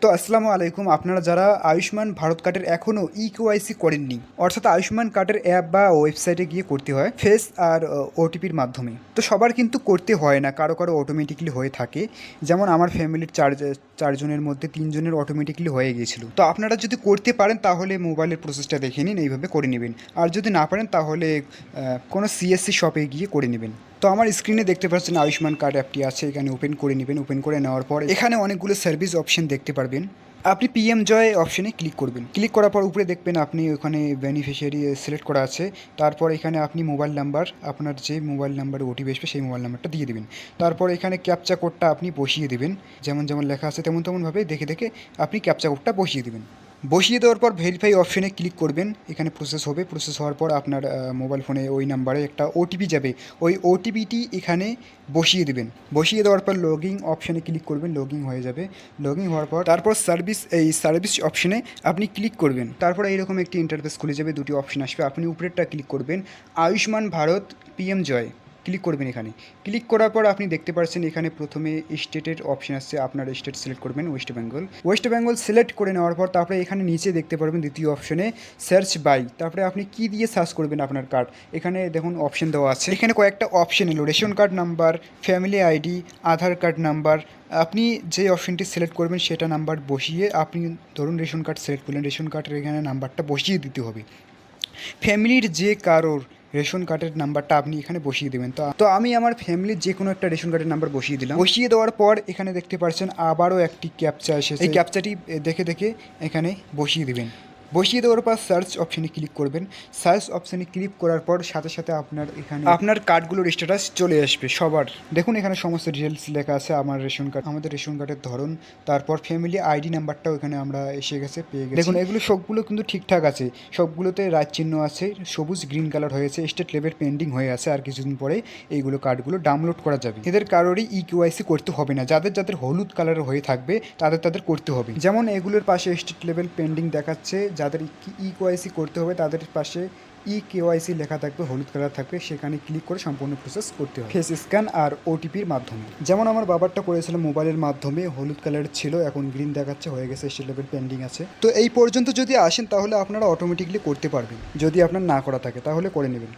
তো আসসালামু আলাইকুম। আপনারা যারা আয়ুষ্মান ভারত কার্ডের এখনও ইকেওয়াইসি করেননি, অর্থাৎ আয়ুষ্মান কার্ডের অ্যাপ বা ওয়েবসাইটে গিয়ে করতে হয় ফেস আর ওটিপির মাধ্যমে। তো সবার কিন্তু করতে হয় না, কারো কারো অটোমেটিকলি হয়ে থাকে। যেমন আমার ফ্যামিলির চারজনের মধ্যে তিনজনের অটোমেটিকলি হয়ে গিয়েছিল। তো আপনারা যদি করতে পারেন তাহলে মোবাইলের প্রসেসটা দেখে নিন, এইভাবে করে নেবেন। আর যদি না পারেন তাহলে কোনো সিএসসি শপে গিয়ে করে নেবেন। তো আমার স্ক্রিনে দেখতে পাচ্ছেন আয়ুষ্মান কার্ড অ্যাপটি আছে, এখানে ওপেন করে নেবেন। ওপেন করে নেওয়ার পর এখানে অনেকগুলো সার্ভিস অপশন দেখতে পারবেন। আপনি পিএম জয় অপশনে ক্লিক করবেন। ক্লিক করার পর উপরে দেখবেন আপনি ওখানে বেনিফিশিয়ারি সিলেক্ট করা আছে। তারপর এখানে আপনি মোবাইল নাম্বার, আপনার যে মোবাইল নাম্বারে ওটিপি আসবে সেই মোবাইল নাম্বারটা দিয়ে দেবেন। তারপর এখানে ক্যাপচা কোডটা আপনি বসিয়ে দেবেন। যেমন যেমন লেখা আছে তেমন তেমনভাবে দেখে দেখে আপনি ক্যাপচা কোডটা বসিয়ে দেবেন। বসিয়ে দেওয়ার পর ভেরিফাই অপশনে ক্লিক করবেন। এখানে প্রসেস হবে। প্রসেস হওয়ার পর আপনার মোবাইল ফোনে ওই নাম্বারে একটা ওটিপি যাবে। ওই ওটিপিটি এখানে বসিয়ে দেবেন। বসিয়ে দেওয়ার পর লগইন অপশনে ক্লিক করবেন। লগইন হয়ে যাবে। লগইন হওয়ার পর তারপর সার্ভিস অপশনে আপনি ক্লিক করবেন। তারপর এইরকম একটি ইন্টারফেস খুলে যাবে, দুটি অপশন আসবে। আপনি উপরেরটা ক্লিক করবেন, আয়ুষ্মান ভারত পিএম জয় ক্লিক করবেন। এখানে ক্লিক করার পর আপনি দেখতে পাচ্ছেন এখানে প্রথমে স্টেটের অপশন আসছে। আপনার স্টেট সিলেক্ট করবেন ওয়েস্ট বেঙ্গল সিলেক্ট করে নেওয়ার পর তারপরে এখানে নিচে দেখতে পারবেন দ্বিতীয় অপশনে সার্চ বাই। তারপরে আপনি কি দিয়ে সার্চ করবেন আপনার কার্ড, এখানে দেখুন অপশন দেওয়া আছে। এখানে কয়েকটা অপশন এলো, ration card number, family ID, Aadhaar card number. আপনি যে অপশনটি সিলেক্ট করবেন সেটা নাম্বার বসিয়ে, আপনি ধরুন রেশন কার্ড সিলেক্ট করলেন, রেশন কার্ডের এখানে নাম্বারটা বসিয়ে দিতে হবে। ফ্যামিলির যে কারোর রেশন কার্ডের নাম্বারটা আপনি এখানে বসিয়ে দেবেন। তো আমি আমার ফ্যামিলির যে কোনো একটা রেশন কার্ডের নাম্বার বসিয়ে দিলাম। বসিয়ে দেওয়ার পর এখানে দেখতে পাচ্ছেন আবারও একটি ক্যাপচা এসেছে। এই ক্যাপচাটি দেখে দেখে এখানে বসিয়ে দেবেন। বসিয়ে দেওয়ার পর সার্চ অপশনে ক্লিক করবেন। সার্চ অপশনে ক্লিক করার পর সাথে সাথে আপনার কার্ডগুলোর স্ট্যাটাস চলে আসবে সবার। দেখুন এখানে সমস্ত ডিটেলস লেখা আছে। আমাদের রেশন কার্ডের ধরন, তারপর ফ্যামিলি আইডি নাম্বারটাও এখানে আমরা এসে গেছে, পেয়ে গেছি। দেখুন এগুলো সবগুলো কিন্তু ঠিকঠাক আছে, সবগুলোতে রাইট চিহ্ন আছে, সবুজ গ্রিন কালার হয়েছে, স্টেট লেভেল পেন্ডিং হয়ে আছে। আর কিছুদিন পরে এইগুলো কার্ডগুলো ডাউনলোড করা যাবে। এদের কারোরই ইকেওয়াইসি করতে হবে না। যাদের হলুদ কালারের হয়ে থাকবে তাদের করতে হবে। যেমন এগুলোর পাশে স্টেট লেভেল পেন্ডিং দেখাচ্ছে, যাদের ইকেওয়াইসি করতে হবে তাদের পাশে ইকেওয়াইসি লেখা থাকবে, হলুদ কালার থাকবে, সেখানে ক্লিক করে সম্পূর্ণ প্রসেস করতে হবে ফেস স্ক্যান আর ওটিপির মাধ্যমে। যেমন আমার বাবারটা করেছিলাম মোবাইলের মাধ্যমে, হলুদ কালারের ছিল, এখন গ্রিন দেখাচ্ছে, হয়ে গেছে, স্টেট লেভেল পেন্ডিং আছে। তো এই পর্যন্ত যদি আসেন তাহলে আপনারা অটোমেটিকলি করতে পারবেন। যদি আপনার না করা থাকে তাহলে করে নেবেন।